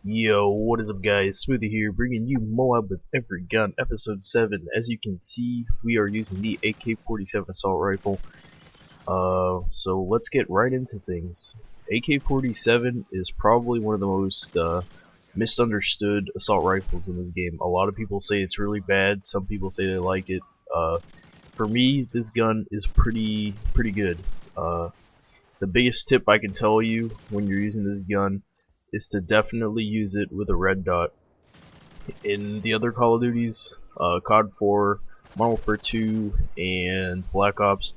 Yo, what is up guys, Smoothie here, bringing you MOAB with Every Gun, episode 7. As you can see, we are using the AK-47 assault rifle. So let's get right into things. AK-47 is probably one of the most misunderstood assault rifles in this game. A lot of people say it's really bad, some people say they like it. For me, this gun is pretty good. The biggest tip I can tell you when you're using this gun is to definitely use it with a red dot. In the other Call of Duties, COD 4, Modern Warfare 2, and Black Ops,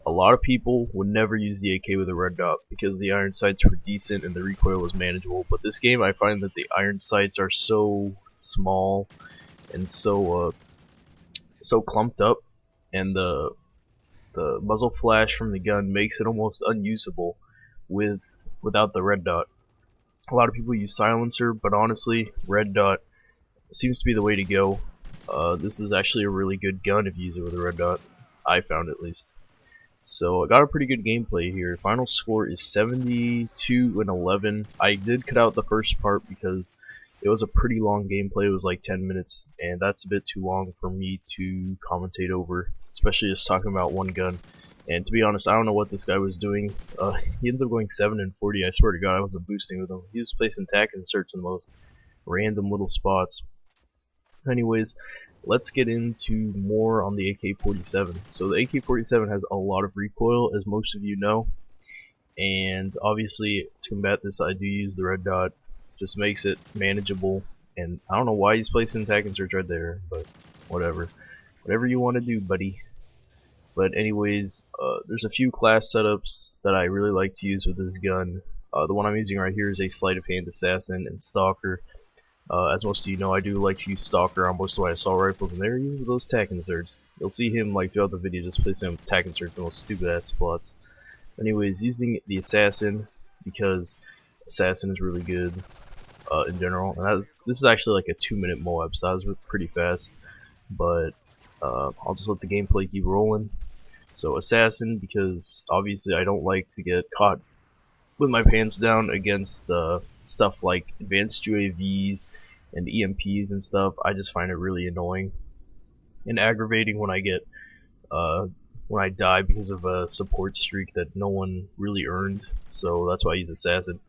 a lot of people would never use the AK with a red dot because the iron sights were decent and the recoil was manageable. But this game, I find that the iron sights are so small and so clumped up, and the muzzle flash from the gun makes it almost unusable without the red dot. A lot of people use silencer, but honestly, red dot seems to be the way to go. This is actually a really good gun if you use it with a red dot. I found at least. So I got a pretty good gameplay here. Final score is 72-11. I did cut out the first part because it was a pretty long gameplay. It was like 10 minutes, and that's a bit too long for me to commentate over, especially just talking about one gun. And to be honest, I don't know what this guy was doing. He ends up going 7 and 40. I swear to God, I wasn't boosting with him. He was placing tac inserts in the most random little spots. Anyways, let's get into more on the AK-47. So the AK-47 has a lot of recoil, as most of you know. And obviously, to combat this, I do use the red dot. Just makes it manageable. And I don't know why he's placing tac inserts right there, but whatever. Whatever you want to do, buddy. But anyways, there's a few class setups that I really like to use with this gun. The one I'm using right here is a sleight of hand assassin and stalker. As most of you know, I do like to use stalker on most of my assault rifles, and there he is with those tac inserts. You'll see him like throughout the video just placing tac inserts in those stupid ass spots. Anyways, using the assassin because assassin is really good in general. And this is actually like a 2-minute MOAB, so that was pretty fast. But I'll just let the gameplay keep rolling. So assassin, because obviously I don't like to get caught with my pants down against stuff like advanced UAVs and EMPs and stuff. I just find it really annoying and aggravating when I get when I die because of a support streak that no one really earned. So that's why I use assassin.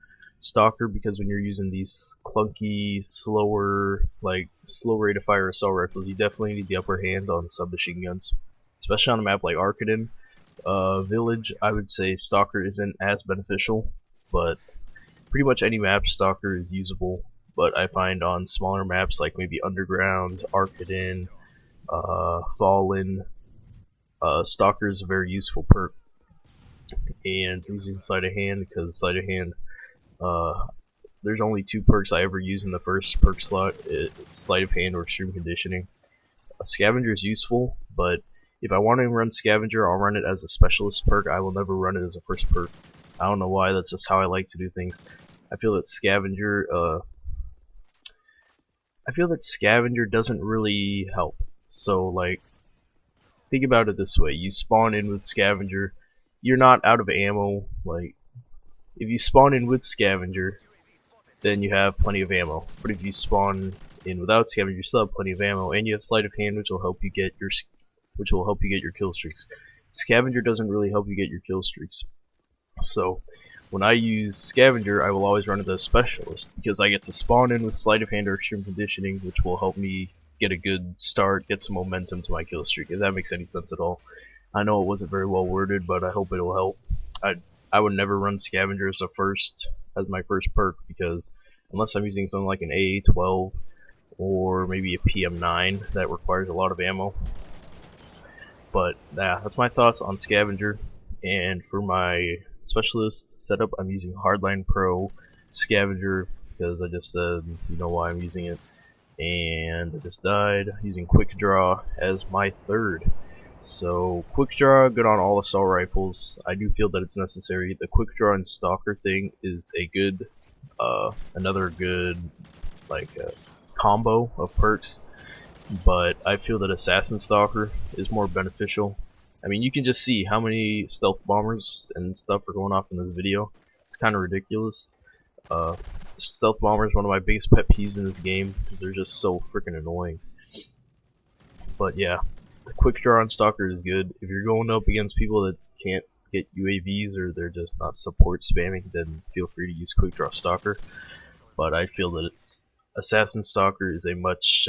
Stalker, because when you're using these clunky, slow rate of fire assault rifles, you definitely need the upper hand on submachine guns, especially on a map like Arkaden. Village, I would say Stalker isn't as beneficial, but pretty much any map Stalker is usable. But I find on smaller maps like maybe Underground, Arkaden, Fallen, Stalker is a very useful perk. And using sleight of hand, because sleight of hand, there's only 2 perks I ever use in the first perk slot. It's sleight of hand or extreme conditioning. Scavenger is useful, but if I want to run Scavenger, I'll run it as a specialist perk. I will never run it as a first perk. I don't know why, that's just how I like to do things. I feel that Scavenger doesn't really help. So like, think about it this way, you spawn in with Scavenger, you're not out of ammo. Like, if you spawn in with Scavenger, then you have plenty of ammo. But if you spawn in without Scavenger, you still have plenty of ammo, and you have sleight of hand, which will help you get your kill streaks. Scavenger doesn't really help you get your kill streaks. So when I use Scavenger, I will always run it as specialist because I get to spawn in with sleight of hand or extreme conditioning, which will help me get a good start, get some momentum to my kill streak. If that makes any sense at all. I know it wasn't very well worded, but I hope it will help. I would never run Scavenger as my first perk, because unless I'm using something like an AA-12 or maybe a PM9 that requires a lot of ammo. But yeah, that's my thoughts on Scavenger. And for my specialist setup, I'm using Hardline Pro Scavenger because I just said, you know why I'm using it. And I just died using Quick Draw as my third. So Quick Draw, good on all assault rifles. I do feel that it's necessary. The Quick Draw and Stalker thing is a good, another good combo of perks. But I feel that Assassin Stalker is more beneficial. I mean, you can just see how many stealth bombers and stuff are going off in this video. It's kind of ridiculous. stealth bomber is one of my biggest pet peeves in this game because they're just so freaking annoying. But yeah, the quick draw on stalker is good. If you're going up against people that can't get UAVs or they're just not support spamming, then feel free to use quick draw stalker. But I feel that assassin stalker is a much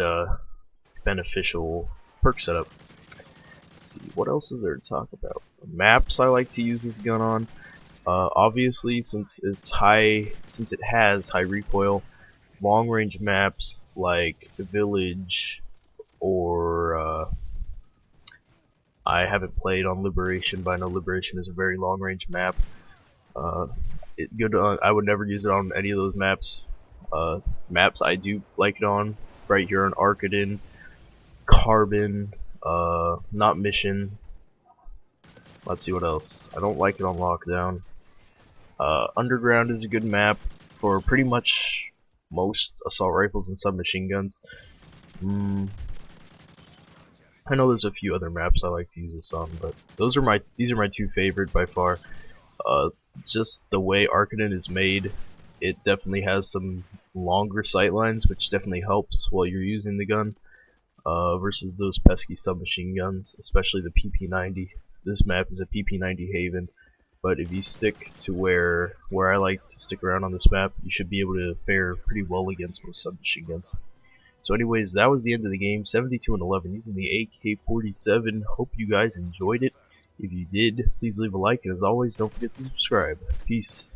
beneficial perk setup. Let's see, what else is there to talk about? Maps I like to use this gun on. Obviously, since it has high recoil, long range maps like Village or I haven't played on Liberation, but I know Liberation is a very long range map. I would never use it on any of those maps. Maps I do like it on right here on Arcaden, Carbon, not Mission. Let's see what else. I don't like it on Lockdown. Underground is a good map for pretty much most assault rifles and submachine guns. I know there's a few other maps I like to use this on, but these are my two favorite by far. Just the way Arcaden is made, it definitely has some longer sightlines, which definitely helps while you're using the gun, versus those pesky submachine guns, especially the PP90. This map is a PP90 haven, but if you stick to where I like to stick around on this map, you should be able to fare pretty well against most submachine guns. So anyways, that was the end of the game, 72-11 using the AK-47. Hope you guys enjoyed it. If you did, please leave a like, and as always, don't forget to subscribe. Peace.